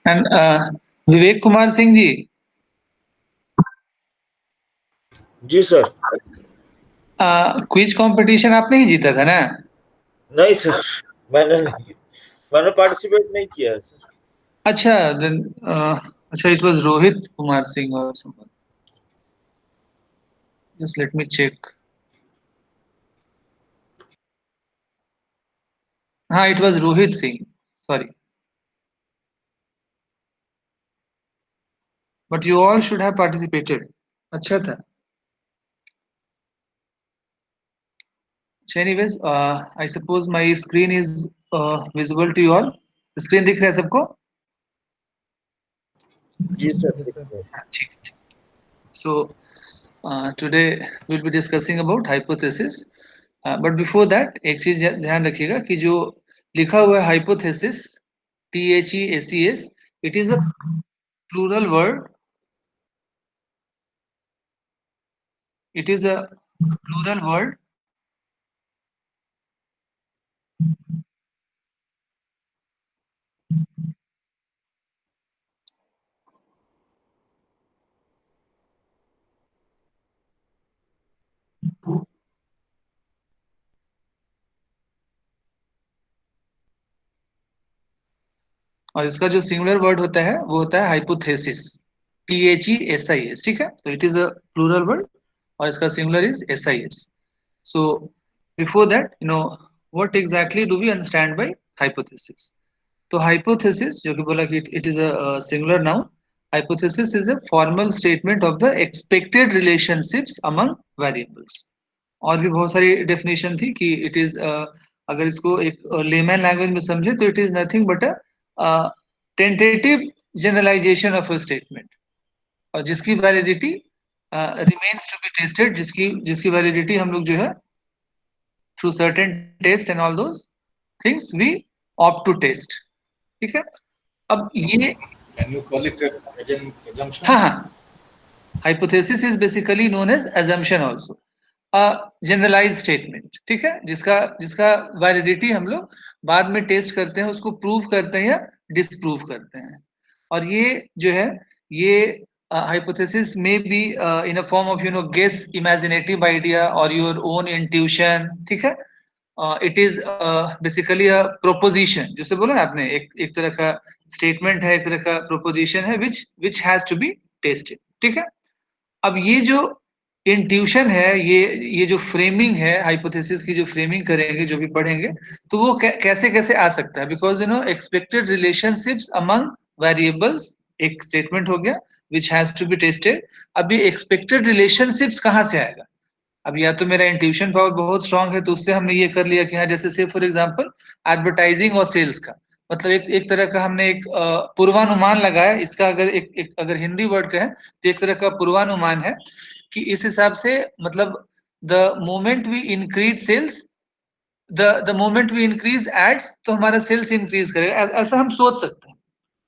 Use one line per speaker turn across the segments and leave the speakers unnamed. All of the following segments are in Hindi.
एंड विवेक कुमार सिंह जी,
जी सर।
क्विज कंपटीशन आपने ही जीता था ना?
नहीं सर, मैंने पार्टिसिपेट नहीं किया है सर।
अच्छा देन, अच्छा, इट वाज रोहित कुमार सिंह और someone. Just let me check. हाँ, it was Rohit Singh, sorry, but you all should have participated. अच्छा था। Anyways, I suppose my screen is visible to you all. Screen दिख रहा है सबको?
जी सर, दिख रहा है।
हाँ, ठीक ठीक। So today will be discussing about hypothesis. But before that एक चीज ध्यान रखिएगा कि जो लिखा हुआ है hypothesis, THESES, it is a plural word. It is a plural word. और इसका जो सिंगुलर वर्ड होता है वो होता है हाइपोथेसिस, THESIS। ठीक है, तो it is a plural word और इसका singular is SIS। So before that, what exactly do we understand by hypothesis? तो हाइपोथेसिस जो कि बोला कि it is a singular noun. Hypothesis is a formal statement of the expected relationships among variables. और भी बहुत सारी डेफिनेशन थी कि इट इज, अगर इसको एक लेमैन लैंग्वेज में समझे तो it is nothing but a tentative generalization of a statement, और जिसकी validity remains to be tested, जिसकी जिसकी वैलिडिटी हम लोग जो है through certain test and all those things we opt to test. ठीक है, अब ये,
Can you call it an assumption?
हाँ हाँ, hypothesis is basically known as assumption also, generalize statement. ठीक है, जिसका जिसका वैलिडिटी हम लोग बाद में टेस्ट करते हैं, उसको प्रूव करते हैं या डिसप्रूव करते हैं। और ये जो है, ये हाइपोथेसिस में be in a form of guess, imaginative idea और योर ओन इंट्यूशन। ठीक है, it is basically a proposition, जैसे बोला ना आपने, एक तरह का स्टेटमेंट है, एक तरह का प्रोपोजिशन है which which has to be tested. ठीक है, अब ये जो इंट्यूशन है, ये जो फ्रेमिंग है, हाइपोथेसिस की जो फ्रेमिंग करेंगे, जो भी पढ़ेंगे, तो वो कैसे कैसे आ सकता है? Because expected relationships among variables एक स्टेटमेंट हो गया which has to be tested. अब ये एक्सपेक्टेड रिलेशनशिप्स कहाँ से आएगा? अब या तो मेरा इंट्यूशन पावर बहुत स्ट्रांग है, तो उससे हमने ये कर लिया कि हाँ, जैसे से फॉर एग्जांपल एडवर्टाइजिंग और सेल्स का मतलब एक तरह का हमने एक पूर्वानुमान लगाया। इसका अगर एक अगर हिंदी वर्ड का है तो एक तरह का पूर्वानुमान है कि इस हिसाब से, मतलब the moment we increase sales, the moment we increase ads, तो हमारा सेल्स इंक्रीज करेगा, ऐसा हम सोच सकते हैं।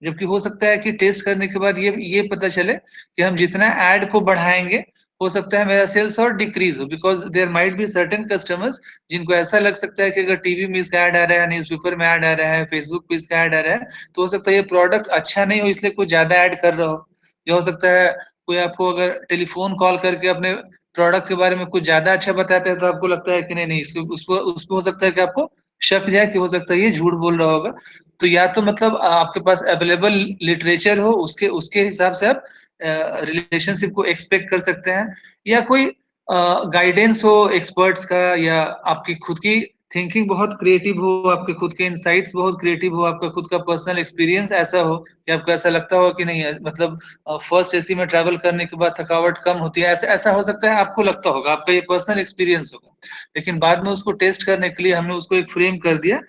जबकि हो सकता है कि टेस्ट करने के बाद ये पता चले कि हम जितना ऐड को बढ़ाएंगे, हो सकता है मेरा सेल्स और डिक्रीज हो, because there might be certain customers जिनको ऐसा लग सकता है कि अगर टीवी में इसका ऐड आ रहा है, न्यूज़पेपर में ऐड आ रहा है, फेसबुक पे इसका ऐड आ रहा है, तो हो सकता है ये प्रोडक्ट अच्छा नहीं हो, इसलिए कुछ ज्यादा ऐड कर रहा हो। या हो सकता है कोई आपको अगर टेलीफोन कॉल करके अपने प्रोडक्ट के बारे में कुछ ज्यादा अच्छा बताते हैं, तो आपको लगता है कि नहीं नहीं, इसको उसको उसको हो सकता है कि आपको शक जाए कि हो सकता है ये झूठ बोल रहा होगा। तो या तो मतलब आपके पास अवेलेबल लिटरेचर हो, उसके उसके हिसाब से आप रिलेशनशिप को एक्सपेक्ट कर सकते हैं, या कोई गाइडेंस हो एक्सपर्ट्स का, या आपकी खुद की थिंकिंग बहुत क्रिएटिव हो, आपके खुद के इनसाइट्स बहुत क्रिएटिव हो, आपका खुद का पर्सनल एक्सपीरियंस ऐसा हो कि आपको ऐसा लगता हो कि नहीं है, मतलब फर्स्ट एसी में ट्रैवल करने के बाद थकावट कम होती है, ऐसा ऐसा हो सकता है, आपको लगता होगा, आपका ये पर्सनल एक्सपीरियंस होगा। लेकिन बाद में उसको टेस्ट करने के लिए हमने उसको एक फ्रेम कर दिया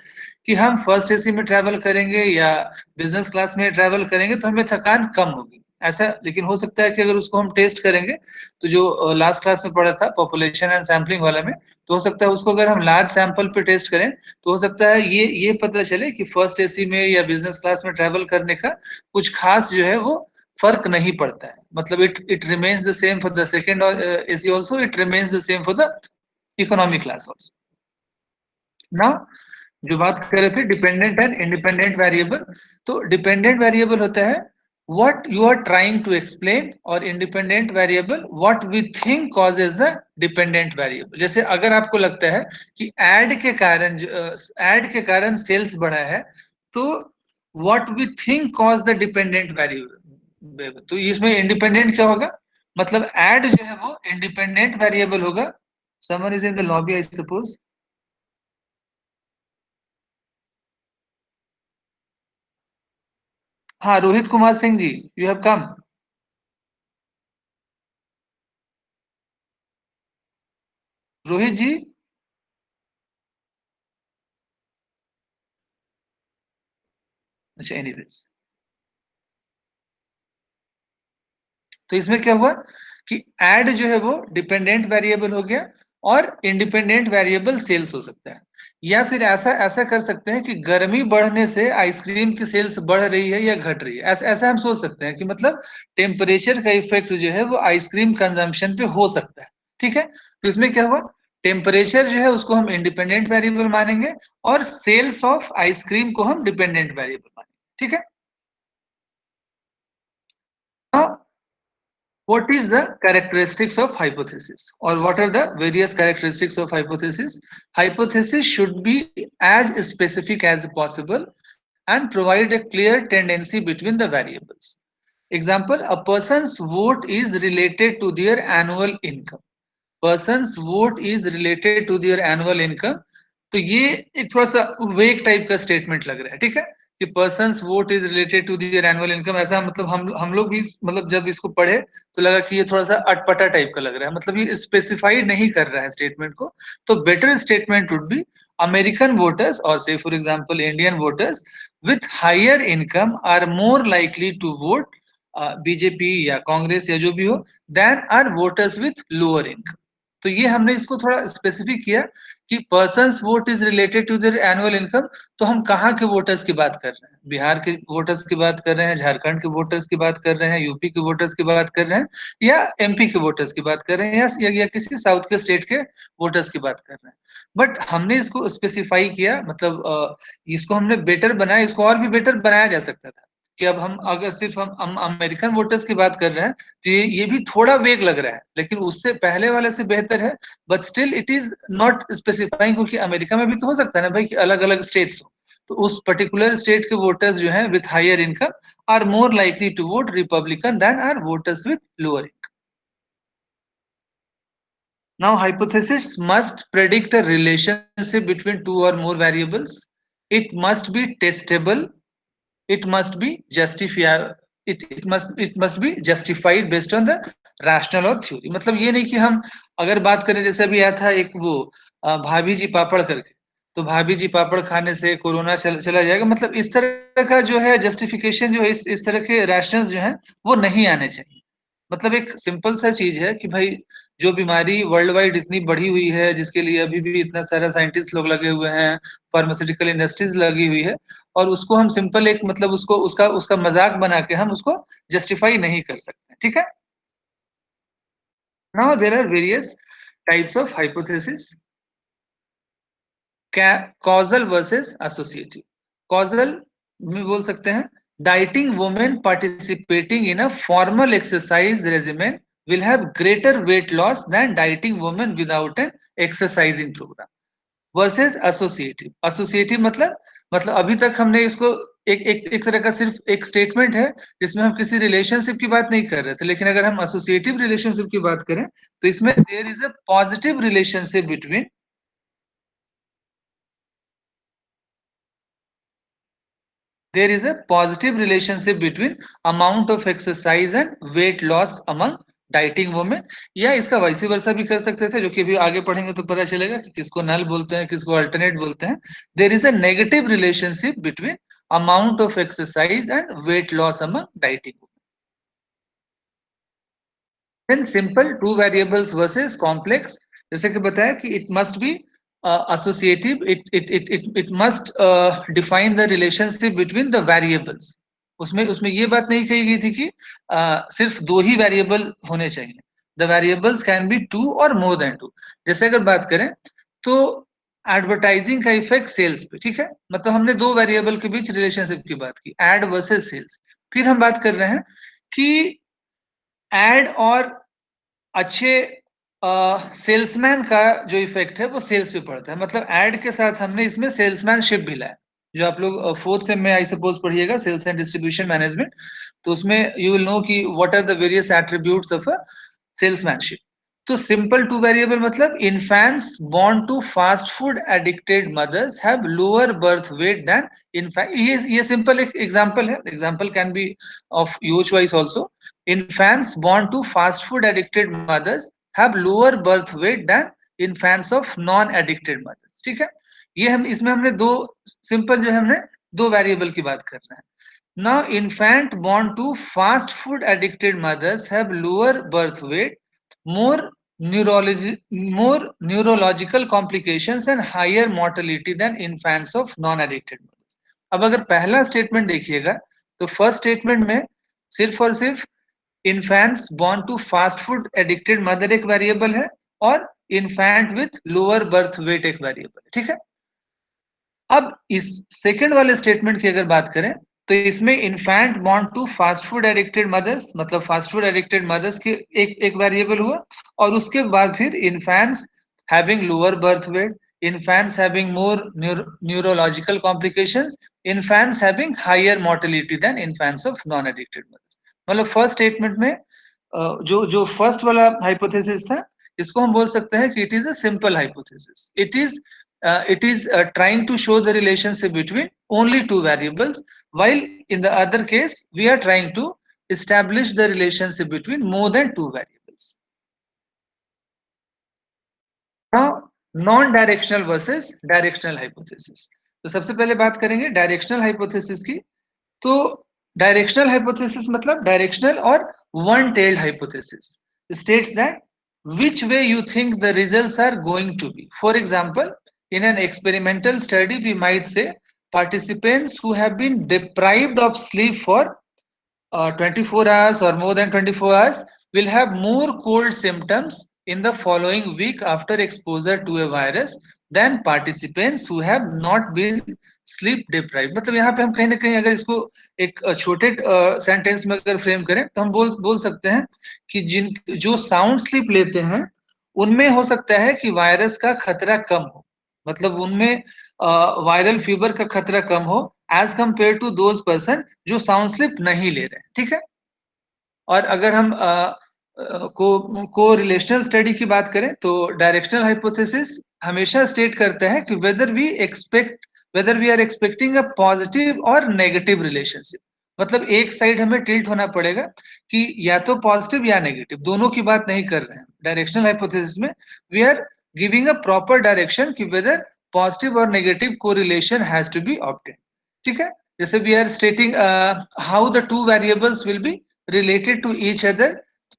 कि हम फर्स्ट एसी में ट्रैवल करेंगे या बिजनेस क्लास में ट्रैवल करेंगे तो हमें थकान कम होगी, ऐसा। लेकिन हो सकता है कि अगर उसको हम टेस्ट करेंगे, तो जो लास्ट क्लास में पढ़ा था पॉपुलेशन एंड सैम्पलिंग वाला में, तो हो सकता है उसको अगर हम लार्ज सैंपल पे टेस्ट करें, तो हो सकता है ये पता चले कि फर्स्ट एसी में या बिजनेस क्लास में ट्रैवल करने का कुछ खास जो है वो फर्क नहीं पड़ता है। मतलब it remains the same for the second AC also, it remains the same for the economic class also. Now जो बात कर रहे थे डिपेंडेंट एंड इंडिपेंडेंट वेरिएबल, तो डिपेंडेंट वेरिएबल होता है what you are trying to explain और independent variable what we think causes the dependent variable। जैसे अगर आपको लगता है कि ऐड के कारण सेल्स बढ़ा है, तो what we think cause the dependent variable, तो इसमें इंडिपेंडेंट क्या होगा, मतलब ऐड जो है वो इंडिपेंडेंट वेरिएबल होगा। someone is in the lobby I suppose। हाँ, रोहित कुमार सिंह जी, यू हैव कम। रोहित जी, अच्छा एनीवेज, तो इसमें क्या हुआ कि ऐड जो है वो डिपेंडेंट वेरिएबल हो गया और इंडिपेंडेंट वेरिएबल सेल्स हो सकता है। या फिर ऐसा ऐसा कर सकते हैं कि गर्मी बढ़ने से आइसक्रीम की सेल्स बढ़ रही है या घट रही है, ऐसा ऐसा हम सोच सकते हैं कि मतलब टेम्परेचर का इफेक्ट जो है वो आइसक्रीम कंजम्पशन पे हो सकता है। ठीक है, तो इसमें क्या हुआ, टेम्परेचर जो है उसको हम इंडिपेंडेंट वेरिएबल मानेंगे और सेल्स ऑफ आइसक्रीम को हम डिपेंडेंट वेरिएबल मानेंगे। ठीक है, what is the characteristics of hypothesis or what are the various characteristics of hypothesis? Hypothesis should be as specific as possible and provide a clear tendency between the variables. Example, a person's vote is related to their annual income। person's vote is related to their annual income, तो ये एक थोड़ा सा वेग टाइप का स्टेटमेंट लग रहा है। ठीक है, कि persons vote is related to their annual income, ऐसा मतलब हम लोग भी मतलब जब इसको पढ़े तो लगा कि ये थोड़ा सा अटपटा टाइप का लग रहा है, मतलब ये स्पेसिफाइड नहीं कर रहा है स्टेटमेंट को। तो better statement would be American voters और से for example Indian voters with higher income are more likely to vote BJP या कांग्रेस या जो भी हो then are voters with lower income. तो ये हमने इसको थोड़ा स्पेसिफिक किया कि persons vote is related to their annual income, तो हम कहाँ के वोटर्स की बात कर रहे हैं, बिहार के वोटर्स की बात कर रहे हैं, झारखंड के वोटर्स की बात कर रहे हैं, यूपी के वोटर्स की बात कर रहे हैं, या एमपी के वोटर्स की बात कर रहे हैं, या किसी साउथ के स्टेट के वोटर्स की बात कर रहे हैं। बट हमने इसको स्पेसिफाई किया, मतलब इसको हमने बेटर बनाया, इसको और भी बेटर बनाया जा सकता था कि अब हम अगर सिर्फ हम अमेरिकन वोटर्स की बात कर रहे हैं तो ये भी थोड़ा वेग लग रहा है, लेकिन उससे पहले वाले से बेहतर है। But still it is not specifying, क्योंकि अमेरिका में भी तो हो सकता है ना भाई कि अलग अलग स्टेट्स हो, तो उस पर्टिकुलर स्टेट के वोटर्स जो हैं with higher income are more likely to vote Republican then are voters with lower income. Now, hypothesis must predict a relationship between two or more variables. It must be testable. It must be justifiable. It must be justified based on the rational और थ्योरी। मतलब ये नहीं कि हम अगर बात करें, जैसे अभी आया था एक वो भाभी जी पापड़ करके, तो भाभी जी पापड़ खाने से कोरोना चला जाएगा, मतलब इस तरह का जो है जस्टिफिकेशन जो है, इस तरह के रैशनल्स जो है वो नहीं आने चाहिए। मतलब एक सिंपल सा चीज है कि भाई जो बीमारी वर्ल्ड वाइड इतनी बढ़ी हुई है, जिसके लिए अभी भी इतना सारा साइंटिस्ट लोग लगे हुए हैं, फार्मास्यूटिकल इंडस्ट्रीज लगी हुई है, और उसको हम सिंपल एक मतलब उसको उसका उसका मजाक बना के हम उसको जस्टिफाई नहीं कर सकते। ठीक है, now there are various types of hypothesis. Causal versus associative. Causal में बोल सकते हैं dieting women participating in a formal exercise regimen will have greater weight loss than dieting women without an exercising program versus associative। associative मतलब अभी तक हमने इसको एक तरह का सिर्फ एक स्टेटमेंट है जिसमें हम किसी रिलेशनशिप की बात नहीं कर रहे थे, लेकिन अगर हम एसोसिएटिव रिलेशनशिप की बात करें तो इसमें there is a positive relationship between there is a positive relationship between amount of exercise and weight loss among dieting women. या इसका वाइस वर्सा भी कर सकते थे, जो कि अभी आगे पढ़ेंगे तो पता चलेगा कि किसको नल बोलते हैं, किसको अल्टरनेट बोलते हैं। There is a negative relationship between amount of exercise and weight loss among dieting women. Simple two variables versus complex, जैसे कि बताया कि it must be associative, it must define the relationship between the variables। उसमें उसमें ये बात नहीं कही गई थी कि सिर्फ दो ही वेरिएबल होने चाहिए, the variables can be two और मोर देन टू। जैसे अगर बात करें तो एडवर्टाइजिंग का इफेक्ट सेल्स पे, ठीक है। मतलब हमने दो वेरिएबल के बीच रिलेशनशिप की बात की, एड वर्सेस सेल्स। फिर हम बात कर रहे हैं कि एड और अच्छे सेल्समैन का जो इफेक्ट है वो सेल्स पे पड़ता है। मतलब एड के साथ हमने इसमें सेल्समैनशिप भी लाया, जो आप लोग फोर्थ सेम में आई सपोज पढ़िएगा, सेल्स एंड डिस्ट्रीब्यूशन मैनेजमेंट। तो उसमें यू विल नो कि what are the various attributes of a salesmanship. तो सिंपल टू वेरिएबल मतलब infants born to fast food addicted mothers have lower birth weight than infant। ये सिंपल एक एग्जांपल है, example can be of your choice also। infants born to fast food addicted mothers have lower birth weight than infants of non addicted mothers, ठीक है। ये हम इसमें हमने दो सिंपल जो है हमने दो वेरिएबल की बात कर रहे हैं। Now infant born to fast food addicted mothers have lower birth weight, more neurological complications and higher mortality than infants of non-addicted mothers। अब अगर पहला स्टेटमेंट देखिएगा तो फर्स्ट स्टेटमेंट में सिर्फ और सिर्फ infants born to fast food addicted mother एक वेरिएबल है और infant with lower birth weight एक वेरिएबल है, ठीक है। अब इस सेकंड वाले स्टेटमेंट की अगर बात करें तो इसमें infant born to fast food addicted mothers, मतलब फास्ट फूड एडिक्टेड मदर्स के एक वेरिएबल हुआ, और उसके बाद फिर infants having lower birth weight, infants having more neurological complications, infants having higher mortality than infants of non addicted mothers. मतलब फर्स्ट स्टेटमेंट में जो फर्स्ट वाला हाइपोथेसिस था, इसको हम बोल सकते हैं कि it is a simple hypothesis. it is trying to show the relationship between only two variables, while in the other case we are trying to establish the relationship between more than two variables। now non-directional versus directional hypothesis। तो सबसे पहले बात करेंगे डायरेक्शनल हाइपोथेसिस की। तो डायरेक्शनल हाइपोथेसिस मतलब डायरेक्शनल और one tailed hypothesis states that which way you think the results are going to be। For example, in an experimental study we might say participants who have been deprived of sleep for 24 hours or more than 24 hours will have more cold symptoms in the following week after exposure to a virus than participants who have not been sleep deprived। मतलब यहाँ पे हम कहीं ना कहीं अगर इसको एक छोटे सेंटेंस में अगर फ्रेम करें तो हम बोल सकते हैं कि जो साउंड स्लीप लेते हैं उनमें हो सकता है कि वायरस का खतरा कम हो, मतलब उनमें वायरल फीवर का खतरा कम हो as compare to those person जो साउंड स्लिप नहीं ले रहे हैं, ठीक है। और अगर हम को रिलेशनल स्टडी की बात करें तो डायरेक्शनल हाइपोथेसिस हमेशा स्टेट करता है कि whether we are expecting a positive और नेगेटिव रिलेशनशिप। मतलब एक साइड हमें टिल्ट होना पड़ेगा कि या तो पॉजिटिव या नेगेटिव, दोनों की बात नहीं कर रहे हैं। डायरेक्शनल हाइपोथेसिस में we are giving a proper direction कि वेदर पॉजिटिव और negative correlation has to be obtain, ठीक है। जैसे we are stating how the two variables will be related to each other,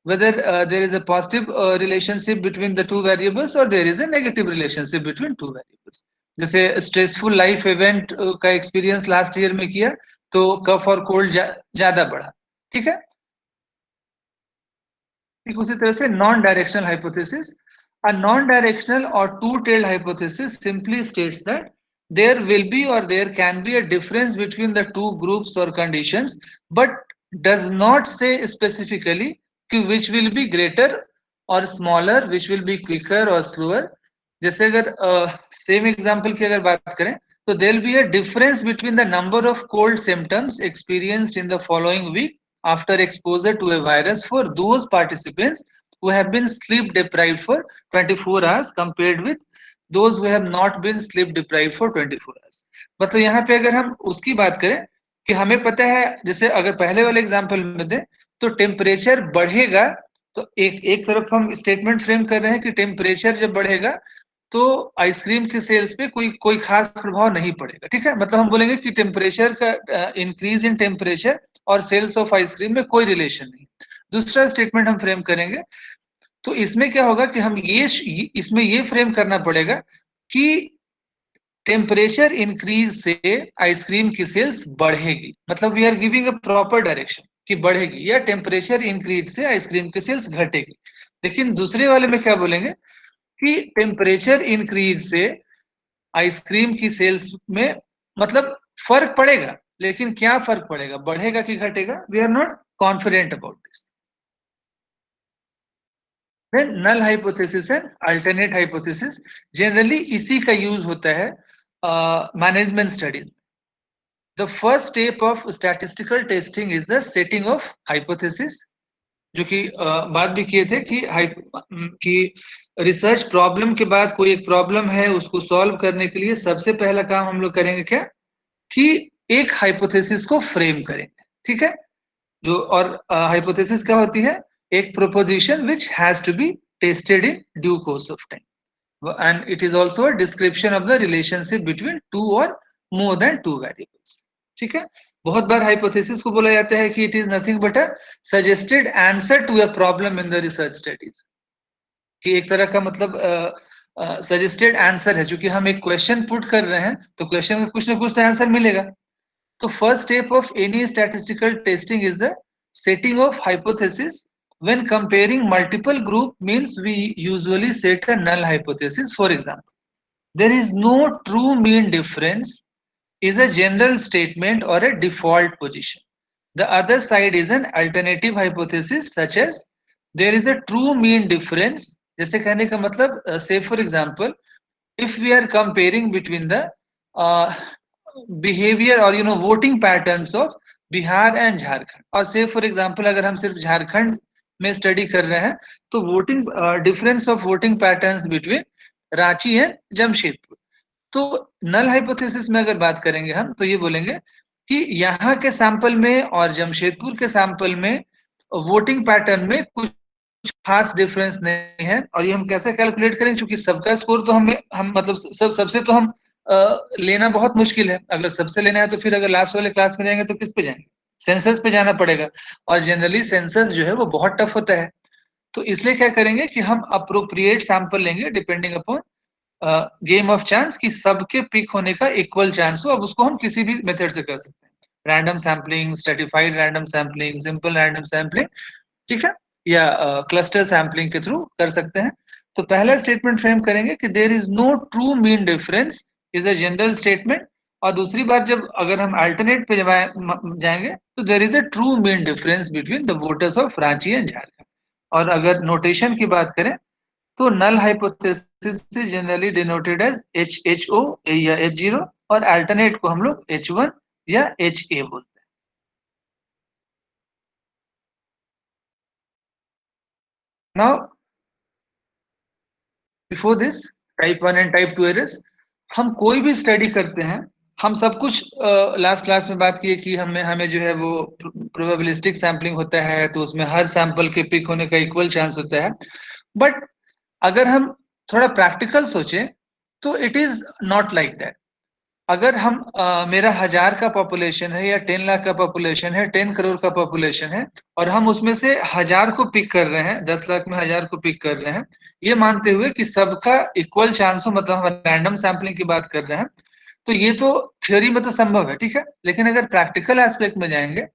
whether there is a positive relationship between the two variables or there is a negative relationship between two variables। जैसे स्ट्रेसफुल लाइफ इवेंट का एक्सपीरियंस लास्ट ईयर में किया तो कफ और कोल्ड ज्यादा बढ़ा, ठीक है। ठीक उसी तरह से non directional hypothesis, a non-directional or two-tailed hypothesis simply states that there will be or there can be a difference between the two groups or conditions, but does not say specifically which will be greater or smaller, which will be quicker or slower। जैसे अगर सेम एग्जांपल की अगर बात करें तो there will be a difference between the number of cold symptoms experienced in the following week after exposure to a virus for those participants who have been sleep deprived for 24 hours compared with those who have not been sleep deprived for 24 hours। मतलब यहाँ पे अगर हम उसकी बात करें कि हमें पता है, जैसे अगर पहले वाले एग्जांपल में दें तो टेम्परेचर बढ़ेगा, तो एक तरफ हम स्टेटमेंट फ्रेम कर रहे हैं कि टेम्परेचर जब बढ़ेगा तो आइसक्रीम के सेल्स पे कोई खास प्रभाव नहीं पड़ेगा, ठीक है। मतलब हम बोलेंगे कि टेम्परेचर का इंक्रीज इन टेम्परेचर और सेल्स ऑफ आइसक्रीम में कोई रिलेशन नहीं। दूसरा स्टेटमेंट हम फ्रेम करेंगे तो इसमें क्या होगा कि हम इसमें ये फ्रेम करना पड़ेगा कि टेम्परेचर इंक्रीज से आइसक्रीम की सेल्स बढ़ेगी। मतलब we are giving a proper direction कि बढ़ेगी, या टेम्परेचर इंक्रीज से आइसक्रीम की सेल्स घटेगी। लेकिन दूसरे वाले में क्या बोलेंगे कि टेम्परेचर इंक्रीज से आइसक्रीम की सेल्स में मतलब फर्क पड़ेगा, लेकिन क्या फर्क पड़ेगा, बढ़ेगा कि घटेगा, we are not confident about this. Then null hypothesis and alternate hypothesis, generally इसी का यूज होता है management studies. The first step of statistical testing is the setting of hypothesis, जो कि बात भी किए थे कि रिसर्च प्रॉब्लम के बाद कोई एक प्रॉब्लम है, उसको सॉल्व करने के लिए सबसे पहला काम हम लोग करेंगे क्या, कि एक हाइपोथेसिस को फ्रेम करेंगे, ठीक है। जो और हाइपोथेसिस क्या होती है, एक proposition which has to be tested in due course of time, and it is also a description of the relationship between two और मोर देन टू वेरिएबल्स, ठीक है। बहुत बार हाइपोथेसिस को बोला जाता है कि it is nothing but a suggested answer to a problem in the research studies, कि एक तरह का मतलब सजेस्टेड आंसर है, क्योंकि हम एक क्वेश्चन पुट कर रहे हैं तो क्वेश्चन का कुछ ना कुछ तो आंसर मिलेगा। तो first step of any statistical testing is the setting of hypothesis. When comparing multiple group means we usually set a null hypothesis. For example, there is no true mean difference is a general statement or a default position. The other side is an alternative hypothesis such as there is a true mean difference. जैसे कहने का मतलब say for example, if we are comparing between the uh, behavior or voting patterns of Bihar and Jharkhand, और से फॉर एग्जांपल अगर हम सिर्फ झारखंड में स्टडी कर रहे हैं तो voting difference of voting patterns between Ranchi and Jamshedpur. तो नल हाइपोथेसिस में अगर बात करेंगे हम तो ये बोलेंगे कि यहाँ के सैंपल में और जमशेदपुर के सैंपल में वोटिंग पैटर्न में कुछ खास डिफरेंस नहीं है, और ये हम कैसे कैलकुलेट करें, क्योंकि सबका स्कोर तो हम मतलब सबसे तो हम लेना बहुत मुश्किल है। अगर सबसे लेना है तो फिर अगर लास्ट वाले क्लास में जाएंगे तो किस पे जाएंगे, सेंसस पे जाना पड़ेगा, और जनरली सेंसस जो है वो बहुत टफ होता है। तो इसलिए क्या करेंगे कि हम अप्रोप्रिएट सैंपल लेंगे depending upon game of chance, कि सबके पिक होने का इक्वल चांस हो। अब उसको हम किसी भी मेथड से कर सकते हैं, random sampling, stratified random sampling, simple random sampling, ठीक है, या क्लस्टर सैम्पलिंग के थ्रू कर सकते हैं। तो पहला स्टेटमेंट फ्रेम करेंगे कि there is no true mean difference is a general statement, और दूसरी बार जब अगर हम अल्टरनेट पे जाएंगे तो there is a true mean difference between the voters of Ranchi and Jharkhand. और अगर नोटेशन की बात करें तो null hypothesis is generally denoted as HHO या H0, और अल्टरनेट को हम लोग H1 या HA बोलते हैं। Now before this type 1 and type 2 errors, हम कोई भी स्टडी करते हैं, हम सब कुछ लास्ट क्लास में बात किए कि हमें जो है वो प्रोबेबिलिस्टिक सैम्पलिंग होता है, तो उसमें हर सैंपल के पिक होने का इक्वल चांस होता है। बट अगर हम थोड़ा प्रैक्टिकल सोचें तो it is not like that. अगर हम मेरा 1000 का पॉपुलेशन है या 10 लाख का पॉपुलेशन है, 10 करोड़ का पॉपुलेशन है, और हम उसमें से 1000 को पिक कर रहे हैं, 10 लाख में 1000 को पिक कर रहे हैं, ये मानते हुए कि सबका इक्वल चांस हो, मतलब हम रैंडम सैम्पलिंग की बात कर रहे हैं, तो ये तो थ्योरी में तो संभव है, ठीक है। लेकिन अगर प्रैक्टिकल एस्पेक्ट में जाएंगे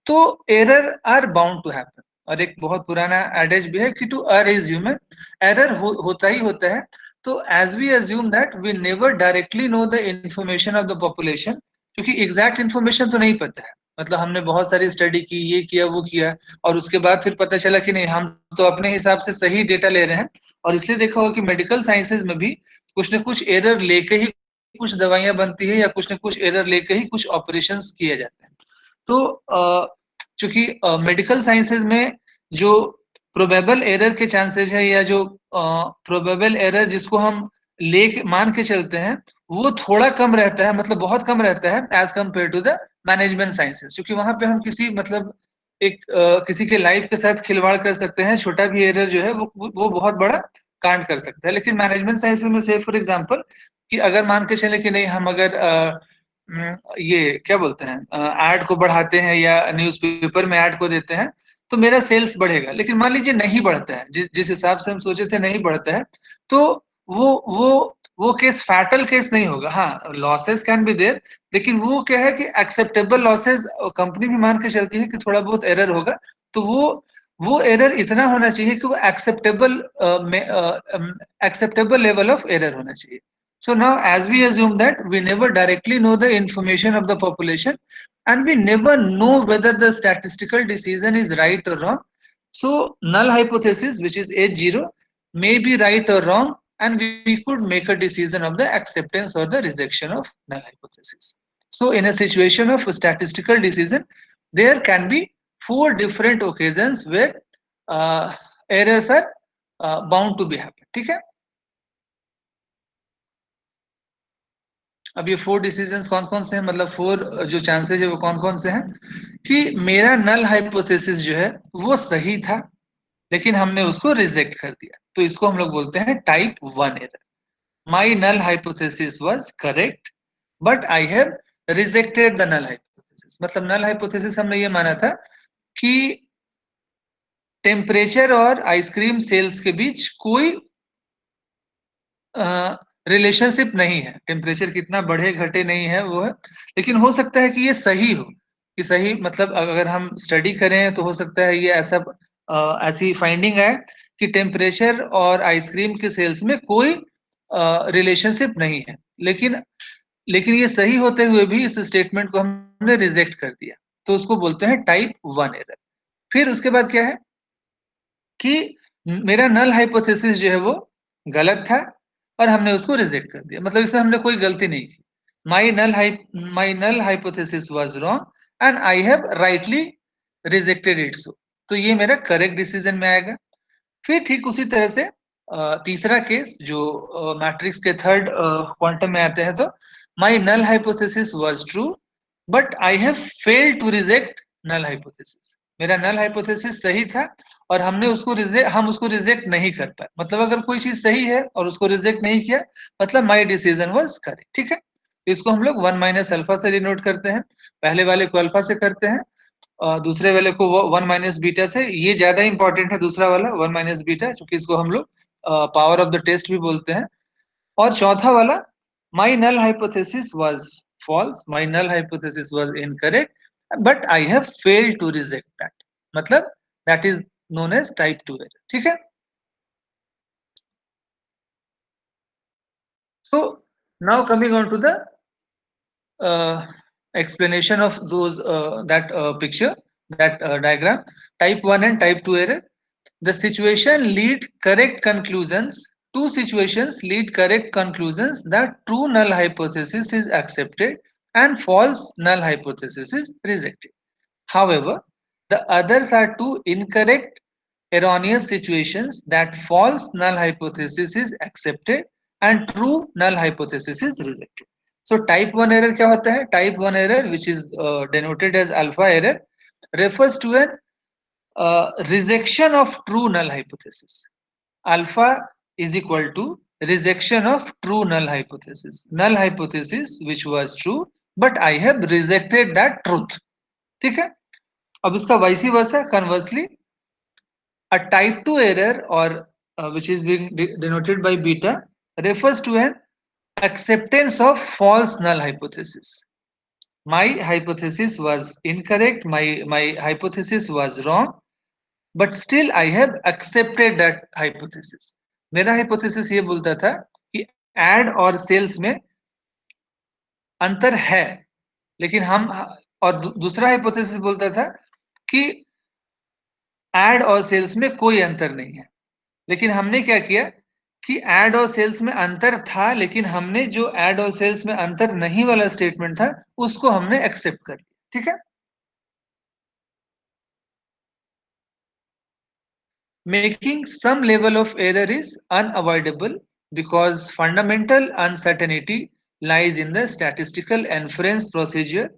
तो error are bound to happen, और एक बहुत पुराना एडेज भी है कि to err is human, error होता ही होता है। तो as we assume that we never directly know the information of the population, क्योंकि एग्जैक्ट इन्फॉर्मेशन तो नहीं पता है, मतलब हमने बहुत सारी स्टडी की, ये किया वो किया, और उसके बाद फिर पता चला कि नहीं, हम तो अपने हिसाब से सही डेटा ले रहे हैं। और इसलिए देखा होगा कि मेडिकल साइंसेज में भी कुछ न कुछ एरर लेके ही कुछ दवाइयां बनती है, या कुछ न कुछ एरर लेके ही कुछ ऑपरेशन किए जाते हैं। तो चूंकि मेडिकल साइंसेज में जो प्रोबेबल एरर के चांसेस है, या जो प्रोबेबल एरर जिसको हम ले मान के चलते हैं, वो थोड़ा कम रहता है, मतलब बहुत कम रहता है as compare to the management sciences, क्योंकि वहां पे हम किसी मतलब एक किसी के लाइफ के साथ खिलवाड़ कर सकते हैं, छोटा भी एरर जो है वो बहुत बड़ा कांड कर सकता है। लेकिन मैनेजमेंट साइंसेस में से फॉर एग्जांपल कि अगर मान के चले कि नहीं, हम अगर ये क्या बोलते हैं ऐड को बढ़ाते हैं या न्यूज़पेपर में ऐड को देते हैं तो मेरा सेल्स बढ़ेगा, लेकिन मान लीजिए नहीं बढ़ता है, जिस हिसाब से हम सोचे थे नहीं बढ़ता है, तो वो वो वो केस फैटल केस नहीं होगा। हाँ, लॉसेस कैन बी देयर, लेकिन वो क्या है कि एक्सेप्टेबल लॉसेस, कंपनी भी मान के चलती है कि थोड़ा बहुत एरर होगा, तो वो एरर इतना होना चाहिए कि वो एक्सेप्टेबल लेवल ऑफ एरर होना चाहिए। So now, as we assume that we never directly know the information of the population, and we never know whether the statistical decision is right or wrong. So null hypothesis, which is H0, may be right or wrong, and we could make a decision of the acceptance or the rejection of null hypothesis. So in a situation of statistical decision, there can be 4 different occasions where errors are bound to be happen. ठीक है? अब ये 4 डिसीजंस कौन कौन से हैं, मतलब 4 जो चांसेस है वो कौन कौन से हैं कि मेरा नल हाइपोथेसिस जो है वो सही था, लेकिन हमने उसको रिजेक्ट कर दिया, तो इसको हम लोग बोलते हैं type 1 error. My null hypothesis was correct but I have rejected the null hypothesis. मतलब नल हाइपोथेसिस हमने ये माना था कि टेम्परेचर और आइसक्रीम सेल्स के बीच कोई रिलेशनशिप नहीं है, टेम्परेचर कितना बढ़े घटे नहीं है वो है, लेकिन हो सकता है कि ये सही हो, कि सही मतलब अगर हम स्टडी करें तो हो सकता है ये ऐसा ऐसी फाइंडिंग है कि टेम्परेचर और आइसक्रीम के सेल्स में कोई रिलेशनशिप नहीं है, लेकिन ये सही होते हुए भी इस स्टेटमेंट को हमने रिजेक्ट कर दिया, तो उसको बोलते हैं टाइप 1 एरर. फिर उसके बाद क्या है कि मेरा नल हाइपोथेसिस जो है वो गलत था और हमने उसको रिजेक्ट कर दिया, मतलब इसमें हमने कोई गलती नहीं की. My null hypothesis was wrong and I have rightly rejected it. So तो ये मेरा करेक्ट डिसीजन में आएगा. फिर ठीक उसी तरह से तीसरा केस जो मैट्रिक्स के थर्ड क्वांटम में आते हैं, तो my null hypothesis was true but I have failed to reject null hypothesis. मेरा नल हाइपोथेसिस सही था और हम उसको रिजेक्ट नहीं कर पाए. मतलब अगर कोई चीज सही है और उसको रिजेक्ट नहीं किया, मतलब माय डिसीजन वाज करेक्ट. ठीक है, इसको हम लोग 1 माइनस अल्फा से डिनोट करते हैं. पहले वाले को अल्फा से करते हैं, दूसरे वाले को 1 माइनस बीटा से. ये ज्यादा इंपॉर्टेंट है दूसरा वाला 1 माइनस बीटा, क्योंकि इसको हम लोग पावर ऑफ द टेस्ट भी बोलते हैं. और चौथा वाला my null hypothesis was false, my null hypothesis was incorrect but I have failed to reject that, मतलब that is known as type 2 error. ठीक है, so now coming on to the explanation of those that picture, that diagram, type 1 and type 2 error. The situation lead correct conclusions. Two situations lead correct conclusions that true null hypothesis is accepted and false null hypothesis is rejected. However, the others are two incorrect erroneous situations that false null hypothesis is accepted and true null hypothesis is rejected. So type 1 error क्या होता है? Type 1 error, which is denoted as alpha error, refers to an rejection of true null hypothesis. Alpha is equal to rejection of true null hypothesis. Null hypothesis which was true, but I have rejected that truth. ठीक है, अब इसका vice versa, conversely, a type 2 error or which is being denoted by beta refers to an acceptance of false null hypothesis. My hypothesis was incorrect, my hypothesis was wrong, but still I have accepted that hypothesis. मेरा hypothesis ये बोलता था कि ad और sales में अंतर है, लेकिन हम, और दूसरा hypothesis बोलता था कि ad और sales में कोई अंतर नहीं है, लेकिन हमने क्या किया कि ad और sales में अंतर था, लेकिन हमने जो ad और sales में अंतर नहीं वाला स्टेटमेंट था उसको हमने एक्सेप्ट कर लिया. ठीक है, making some level of error is unavoidable because fundamental uncertainty lies in the statistical inference procedure.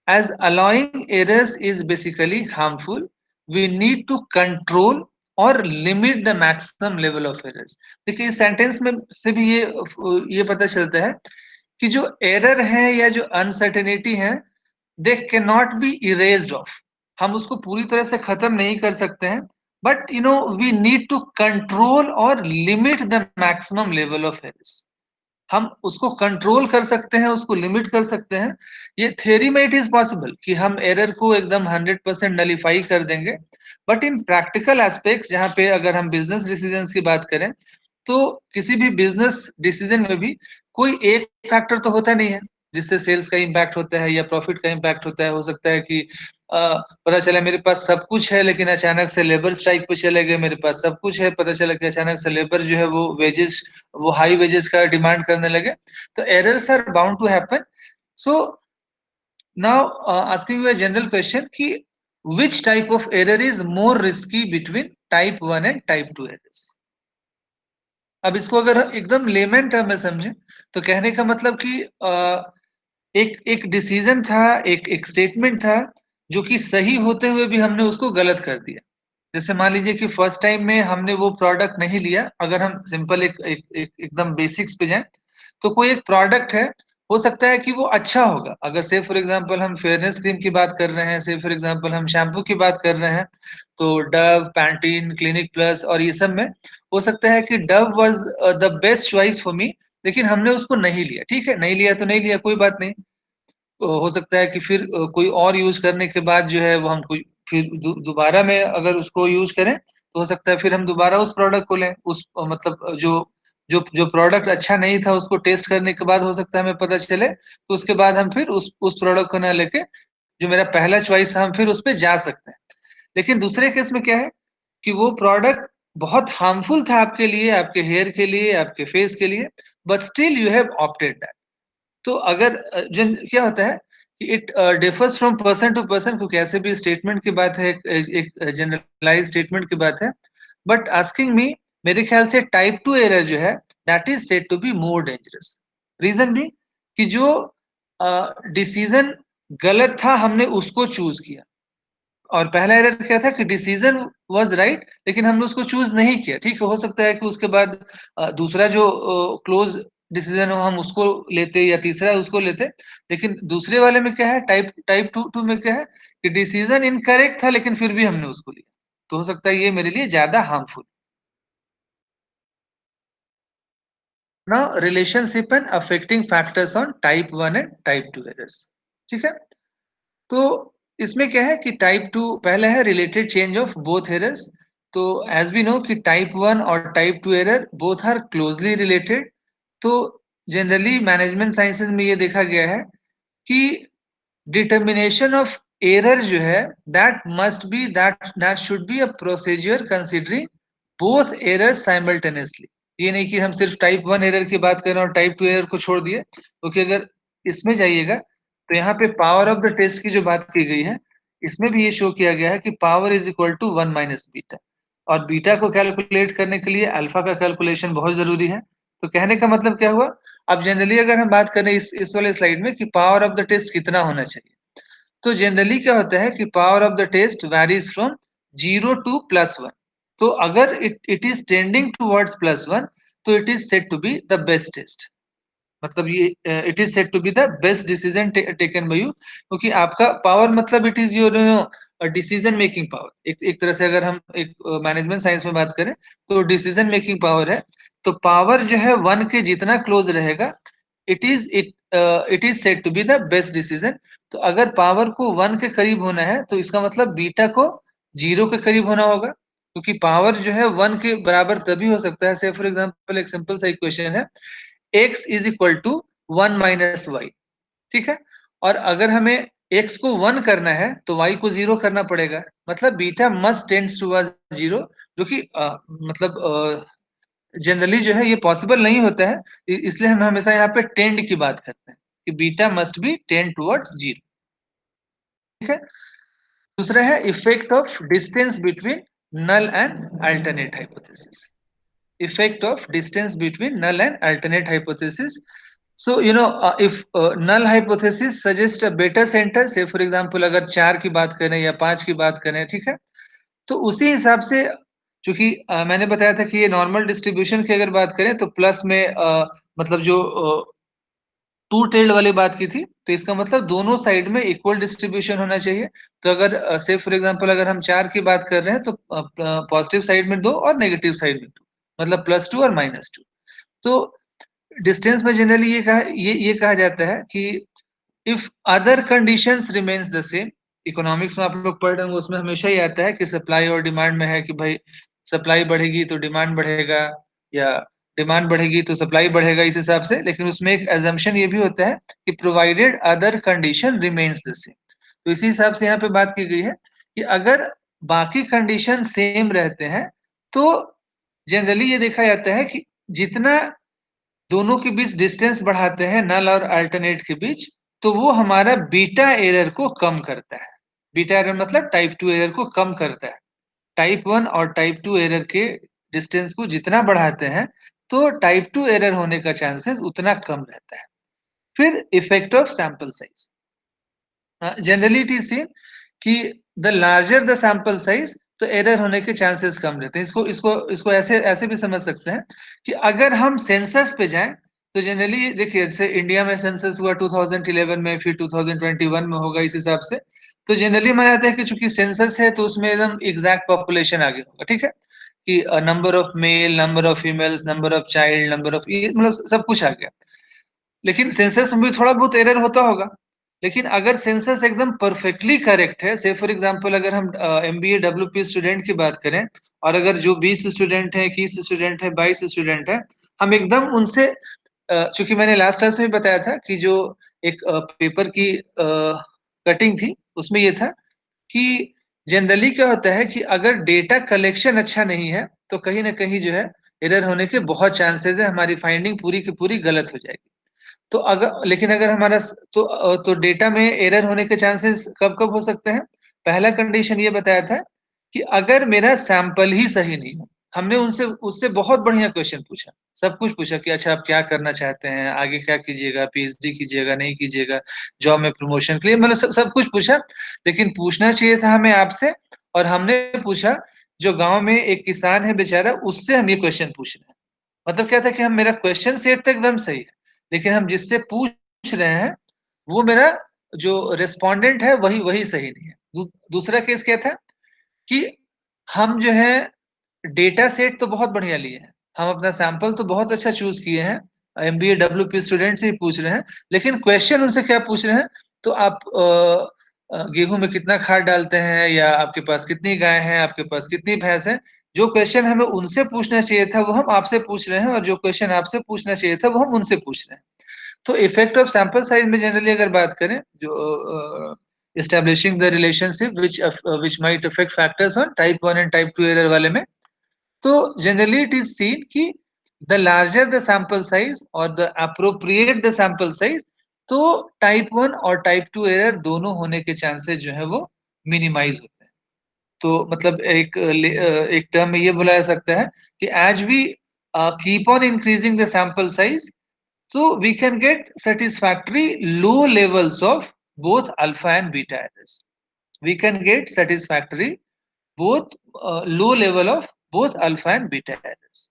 As allowing errors is basically harmful, we need to control और limit the maximum level of errors. देखिए इस सेंटेंस में से भी ये पता चलता है कि जो एरर है या जो अनसर्टेनिटी है, they can not be erased of. हम उसको पूरी तरह से खत्म नहीं कर सकते हैं, but we need to control और limit the maximum level of errors. हम उसको कंट्रोल कर सकते हैं, उसको लिमिट कर सकते हैं. ये थ्योरी में इट इज पॉसिबल कि हम एरर को एकदम 100% नलिफाई कर देंगे, बट इन प्रैक्टिकल एस्पेक्ट्स, जहां पे अगर हम बिजनेस डिसीजंस की बात करें तो किसी भी बिजनेस डिसीजन में भी कोई एक फैक्टर तो होता नहीं है जिससे सेल्स का इम्पैक्ट होता है या प्रॉफिट का इम्पैक्ट होता है। हो सकता है कि पता चला मेरे पास सब कुछ है लेकिन अचानक से लेबर स्ट्राइक पे चले गए, मेरे पास सब कुछ है, पता चला कि अचानक से लेबर जो है वो हाई वेजेस का डिमांड करने लगे। तो errors are bound to happen. So now asking you a general question कि which type of error is more risky between type 1 and type 2 errors? अब इसको अगर एकदम लेमन टर्म में समझें तो कहने का मतलब कि एक एक डिसीजन था, एक स्टेटमेंट था जो कि सही होते हुए भी हमने उसको गलत कर दिया। जैसे मान लीजिए कि फर्स्ट टाइम में हमने वो प्रोडक्ट नहीं लिया। अगर हम सिंपल एकदम बेसिक्स पे जाएं तो कोई एक प्रोडक्ट है, हो सकता है कि वो अच्छा होगा। अगर से फॉर एग्जांपल हम फेयरनेस क्रीम की बात कर रहे हैं, से फॉर एग्जांपल हम शैम्पू की बात कर रहे हैं, तो डव, पैंटीन, क्लिनिक प्लस और ये सब में हो सकता है कि Dove was the best choice for me, लेकिन हमने उसको नहीं लिया। ठीक है, नहीं लिया तो नहीं लिया, कोई बात नहीं। हो सकता है कि फिर कोई और यूज करने के बाद जो है वो हम कोई फिर दोबारा में अगर उसको यूज करें तो हो सकता है फिर हम दोबारा उस प्रोडक्ट को लें। उस मतलब जो जो जो प्रोडक्ट अच्छा नहीं था उसको टेस्ट करने के बाद हो सकता है हमें पता चले, तो उसके बाद हम फिर उस प्रोडक्ट को ना लेके जो मेरा पहला चॉइस था हम फिर उस पे जा सकते हैं। लेकिन दूसरे केस में क्या है कि वो प्रोडक्ट बहुत हार्मफुल था आपके लिए, आपके हेयर के लिए, आपके फेस के लिए, but still you have opted that. तो अगर जन क्या होता है कि it differs from person to person, क्योंकि ऐसे भी स्टेटमेंट की बात है, एक जनरलाइज स्टेटमेंट की बात है। बट आस्किंग मी, मेरे ख्याल से टाइप 2 एरर जो है that is said to be more dangerous. Reason भी कि जो डिसीजन गलत था हमने उसको चूज किया, और पहला एरर क्या था कि डिसीजन वाज राइट लेकिन हमने उसको चूज नहीं किया। ठीक है, हो सकता है कि उसके बाद दूसरा जो क्लोज डिसीजन हो हम उसको लेते या तीसरा उसको लेते। लेकिन दूसरे वाले में क्या है, टाइप टाइप टू में क्या है कि डिसीजन इनकरेक्ट था लेकिन फिर भी हमने उसको लिया, तो हो सकता है ये मेरे लिए ज्यादा harmful. Now relationship and affecting factors on type 1 and type 2 errors. ठीक है, तो इसमें क्या है कि टाइप 2 पहले है related change of both errors. तो एज वी नो कि टाइप 1 और type 2 error both are closely related. तो जनरली मैनेजमेंट साइंसेज में ये देखा गया है कि डिटर्मिनेशन ऑफ एरर जो है that must be that should be a procedure considering both errors simultaneously. ये नहीं कि हम सिर्फ टाइप 1 एरर की बात करें और टाइप 2 एरर को छोड़ दिए, क्योंकि अगर इसमें जाइएगा तो यहाँ पे पावर ऑफ द टेस्ट की जो बात की गई है इसमें भी ये शो किया गया है कि power is equal to 1 minus beta, और बीटा को कैलकुलेट करने के लिए अल्फा का कैलकुलेशन बहुत जरूरी है। तो कहने का मतलब क्या हुआ, अब जनरली अगर हम बात करें इस वाले स्लाइड में कि पावर ऑफ द टेस्ट कितना होना चाहिए, तो जनरली क्या होता है कि power of the test varies from 0 to +1। तो अगर इट इज टेंडिंग टुवर्ड्स +1 तो it is said to be the best test. मतलब ये it is said to be the best decision taken by you, क्योंकि आपका पावर मतलब it is your decision making power. एक तरह से अगर हम एक मैनेजमेंट साइंस में बात करें तो डिसीजन मेकिंग पावर है। तो पावर जो है 1 के जितना क्लोज रहेगा it is said to be the best decision. तो अगर पावर को 1 के करीब होना है तो इसका मतलब बीटा को 0 के करीब होना होगा, क्योंकि पावर जो है 1 के बराबर तभी हो सकता है। से फॉर एग्जांपल एक सिंपल सा इक्वेशन है, x is equal to 1 minus y. ठीक है, और अगर हमें x को 1 करना है तो y को 0 करना पड़ेगा, मतलब बीटा मस्ट टेंड्स टुवर्ड्स 0, जो कि मतलब जनरली जो है ये पॉसिबल नहीं होता है। इसलिए हम हमेशा यहाँ पे टेंड की बात करते हैं कि beta must be tend towards 0। ठीक है, दूसरा है effect of distance between null and alternate hypothesis. effect of distance between null and alternate hypothesis. So if null hypothesis suggests a better center, say for example अगर 4 की बात करें या 5 की बात करें, ठीक है, तो उसी हिसाब से चूंकि मैंने बताया था कि ये नॉर्मल डिस्ट्रीब्यूशन की अगर बात करें तो प्लस में मतलब जो टू टेल्ड वाली बात की थी, तो इसका मतलब दोनों साइड में इक्वल डिस्ट्रीब्यूशन होना चाहिए। तो अगर से फॉर एग्जांपल अगर हम 4 की बात कर रहे हैं तो पॉजिटिव साइड में 2 और नेगेटिव साइड में 2, मतलब +2 और -2। तो डिस्टेंस में जनरली ये कहा जाता है कि if other conditions remains the same. Economics में आप लोग पढ़ रहे होंगे, उसमें हमेशा ही आता है कि सप्लाई और डिमांड में है कि भाई सप्लाई बढ़ेगी तो डिमांड बढ़ेगा, या डिमांड बढ़ेगी तो सप्लाई बढ़ेगा इस हिसाब से, लेकिन उसमें एक एजम्पशन ये भी होता है कि provided other condition remains the same. तो इसी हिसाब से यहाँ पे बात की गई है कि अगर बाकी कंडीशन सेम रहते हैं तो जनरली ये देखा जाता है कि जितना दोनों के बीच डिस्टेंस बढ़ाते हैं नल और अल्टरनेट के बीच, तो वो हमारा बीटा एरर को कम करता है। बीटा एरर मतलब टाइप 2 एरर को कम करता है। टाइप 1 और टाइप 2 एरर के डिस्टेंस को जितना बढ़ाते हैं, तो टाइप 2 एरर होने का चांसेस उतना कम रहता है। फिर effect of sample size. Generally it is seen कि the larger the sample size तो एरर होने के चांसेस कम रहते हैं। इसको इसको इसको ऐसे ऐसे भी समझ सकते हैं कि अगर हम सेंसस पे जाएं तो जनरली देखिए जैसे इंडिया में सेंसस हुआ 2011 में, फिर 2021 में होगा इस हिसाब से। तो जनरली माना जाता है कि चूंकि सेंसस है तो उसमें एकदम एग्जैक्ट पॉपुलेशन आगे होगा, ठीक है, कि number of male, number of females, number of child, number of, ये मतलब सब कुछ आ गया। लेकिन सेंसस में भी थोड़ा बहुत एरर होता होगा। लेकिन अगर सेंसस एकदम परफेक्टली करेक्ट है, से फॉर एग्जांपल अगर हम एमबीए डब्ल्यूपी स्टूडेंट की बात करें, और अगर जो 20 स्टूडेंट है, 21 स्टूडेंट है, 22 स्टूडेंट है, हम एकदम उनसे चूंकि मैंने लास्ट क्लास में बताया था कि जो एक पेपर की कटिंग थी उसमें ये था कि जनरली क्या होता है कि अगर डेटा कलेक्शन अच्छा नहीं है तो कहीं ना कहीं जो है एरर होने के बहुत चांसेस है, हमारी फाइंडिंग पूरी की पूरी गलत हो जाएगी। तो अगर लेकिन अगर हमारा तो डेटा में एरर होने के चांसेस कब कब हो सकते हैं? पहला कंडीशन ये बताया था कि अगर मेरा सैंपल ही सही नहीं हो। हमने उनसे उससे बहुत बढ़िया क्वेश्चन पूछा, सब कुछ पूछा कि अच्छा आप क्या करना चाहते हैं, आगे क्या कीजिएगा, पीएचडी कीजिएगा नहीं कीजिएगा, जॉब में प्रमोशन के लिए, मतलब सब कुछ पूछा। लेकिन पूछना चाहिए था हमें आपसे, और हमने पूछा जो गांव में एक किसान है बेचारा, उससे हम ये क्वेश्चन पूछ रहे हैं। मतलब क्या था कि हम, मेरा क्वेश्चन सेट तो एकदम सही है, लेकिन हम जिससे पूछ रहे हैं वो मेरा जो रेस्पोंडेंट है वही वही सही नहीं है। दूसरा केस क्या था कि हम जो है डेटा सेट तो बहुत बढ़िया लिए हैं, हम अपना सैंपल तो बहुत अच्छा चूज किए हैं, एमबीए डब्ल्यूपी स्टूडेंट से ही पूछ रहे हैं, लेकिन क्वेश्चन उनसे क्या पूछ रहे हैं? तो आप गेहूं में कितना खाद डालते हैं, या आपके पास कितनी गाय हैं, आपके पास कितनी भैंस है। जो क्वेश्चन हमें उनसे पूछना चाहिए था वो हम आपसे पूछ रहे हैं, और जो क्वेश्चन आपसे पूछना चाहिए था वो हम उनसे पूछ रहे हैं। तो इफेक्ट ऑफ सैंपल साइज में जनरली अगर बात करें, जो establishing the relationship which might affect factors on type 1 and type 2 error वाले में, तो जनरली इट इज सीन कि the larger the sample size और the appropriate the sample size, तो टाइप 1 और टाइप 2 एरर दोनों होने के चांसेस जो है वो मिनिमाइज होते हैं। तो मतलब एक टर्म में ये बोला जा सकता है कि as we keep on increasing the sample size, so we can get satisfactory low levels of both alpha and beta errors. We can get satisfactory both low level of both alpha and beta errors.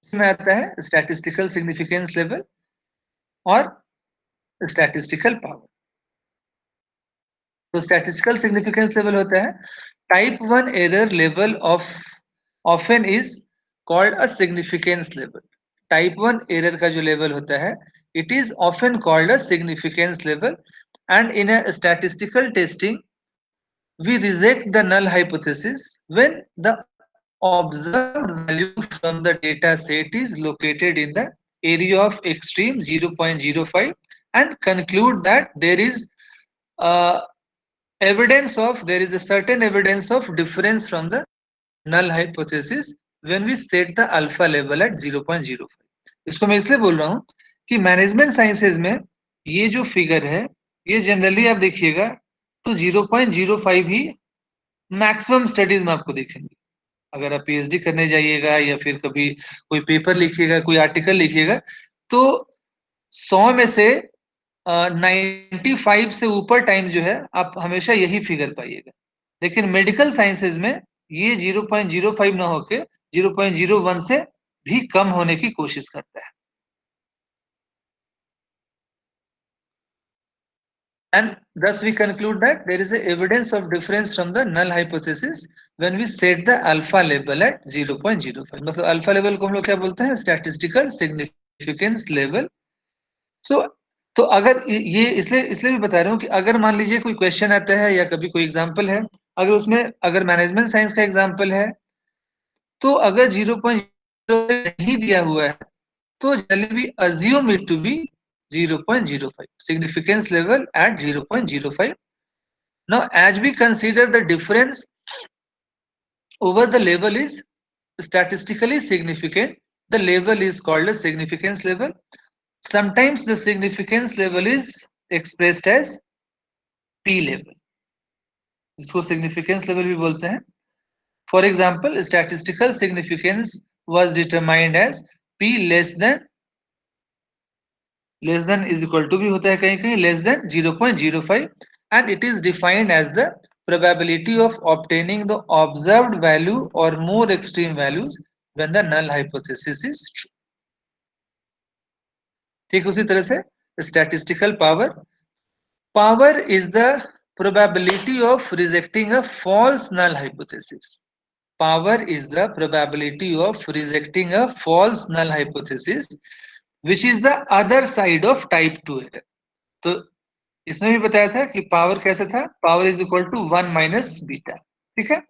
इसमें आता है statistical significance level और statistical power. तो statistical significance level होता है type 1 error level of often is called a significance level. Type 1 error का जो level होता है it is often called a significance level, and in a statistical testing we reject the null hypothesis when the observed value from the data set is located in the area of extreme 0.05 and conclude that there is uh, there is a certain evidence of difference from the null hypothesis when we set the alpha level at 0.05. इसको मैं इसलिए बोल रहा हूं कि मैनेजमेंट साइंसेज में ये जो फिगर है ये जनरली आप देखिएगा तो 0.05 ही मैक्सिमम स्टडीज में आपको दिखेंगे। अगर आप पीएचडी करने जाइएगा या फिर कभी कोई पेपर लिखिएगा, कोई आर्टिकल लिखिएगा, तो 100 में से 95 से ऊपर टाइम जो है आप हमेशा यही फिगर पाइएगा। लेकिन मेडिकल साइंसेज में ये 0.05 ना होके 0.01 से भी कम होने की कोशिश करता है। And thus we conclude that there is a evidence of difference from the null hypothesis when we set the alpha level at 0.05. मतलब alpha level को हम लोग क्या बोलते हैं? Statistical significance level. So तो अगर ये इसलिए इसलिए भी बता रहा हूँ कि अगर मान लीजिए कोई क्वेश्चन आता है या कभी कोई एग्जाम्पल है, अगर उसमें अगर मैनेजमेंट साइंस का एग्जाम्पल है तो अगर 0.0 नहीं दिया हुआ है तो generally we assume it to be 0.05 significance level at 0.05. Now as we consider the difference over the level is statistically significant, the level is called a significance level. Sometimes the significance level is expressed as P level, जिसको significance level भी बोलते हैं. For example, statistical significance was determined as P less than is equal to भी होता है कहीं कहीं less than 0.05, and it is defined as the probability of obtaining the observed value or more extreme values when the null hypothesis is true. ठीक उसी तरह से statistical power is the probability of rejecting a false null hypothesis. Power is the probability of rejecting a false null hypothesis, which is the other side of type 2 error. तो इसमें भी बताया था कि पावर कैसे था, power is equal to 1 minus beta. ठीक है,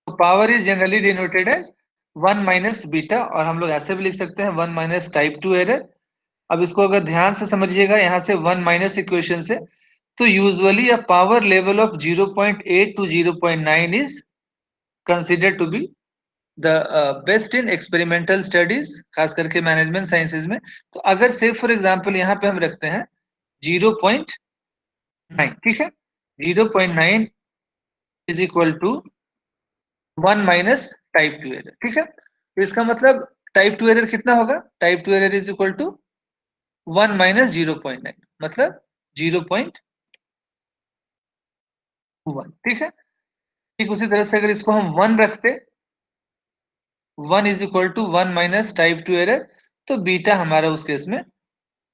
तो power is generally denoted as 1 minus beta, और हम लोग ऐसे भी लिख सकते हैं 1 माइनस टाइप 2 एरर. अब इसको अगर ध्यान से समझिएगा यहां से 1 माइनस इक्वेशन से, तो usually a power level of 0.8 to 0.9 is considered to be the best in experimental studies, खास करके मैनेजमेंट साइंसेज में. तो अगर से फॉर एग्जांपल यहाँ पे हम रखते हैं 0.9, ठीक है, 0.9 is equal to 1 minus type 2 error. ठीक है, तो इसका मतलब टाइप 2 एरर कितना होगा, type 2 error is equal to 1 minus 0.9, मतलब 0.1. ठीक है, ठीक उसी तरह से अगर इसको हम 1 रखते, 1 is equal to 1 minus type 2 error, तो बीटा हमारा उस केस में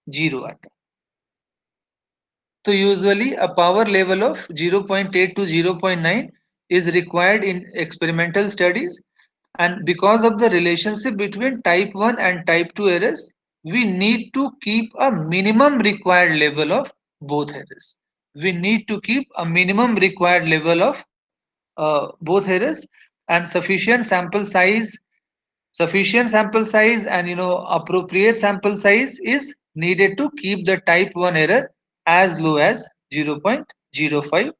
0 आता. तो usually a power level of 0.8 to 0.9 is required in experimental studies, and because of the relationship between type 1 and type 2 errors, we need to keep a minimum required level of both errors. We need to keep a minimum required level of both errors, and sufficient sample size and appropriate sample size is needed to keep the type 1 error as low as 0.05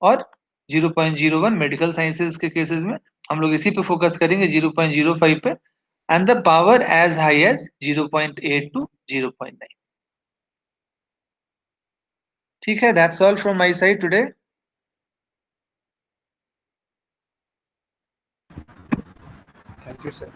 और 0.01. मेडिकल साइंसेज के केसेस में हम लोग इसी पे फोकस करेंगे 0.05 पे, and the power as high as 0.8 to 0.9. ठीक है, that's all from my side today.
Thank you, sir.